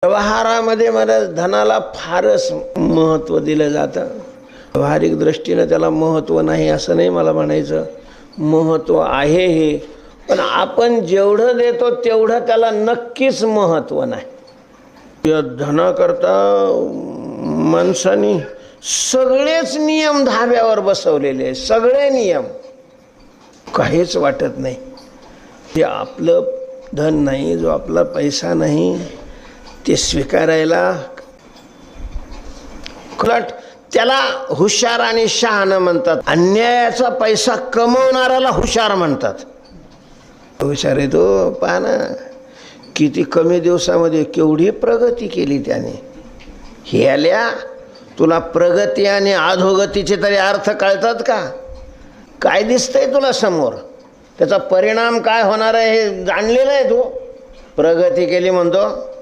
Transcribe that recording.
व्यवहारामध्ये मला धनाला फारच महत्त्व दिलं जातं. व्यावहारिक दृष्टीने त्याला महत्त्व नाही असं नाही मला म्हणायचं, महत्त्व आहे हे, पण आपण जेवढं देतो तेवढं त्याला नक्कीच महत्त्व नाही. या धनाकरता माणसानी सगळेच नियम धाब्यावर बसवलेले, सगळे नियम, काहीच वाटत नाही. ते आपलं धन नाही, जो आपला पैसा नाही ते स्वीकारायला त्याला हुशार आणि शहाणा म्हणतात. अन्यायाचा पैसा कमवणाऱ्याला हुशार म्हणतात. हुशार आहे तो, पहा ना किती कमी दिवसामध्ये केवढी प्रगती केली त्याने. हे आल्या तुला प्रगती आणि अधोगतीचे तरी अर्थ कळतात का? काय दिसतंय तुला समोर? त्याचा परिणाम काय होणार आहे हे जाणलेलं आहे तू? प्रगती केली म्हणतो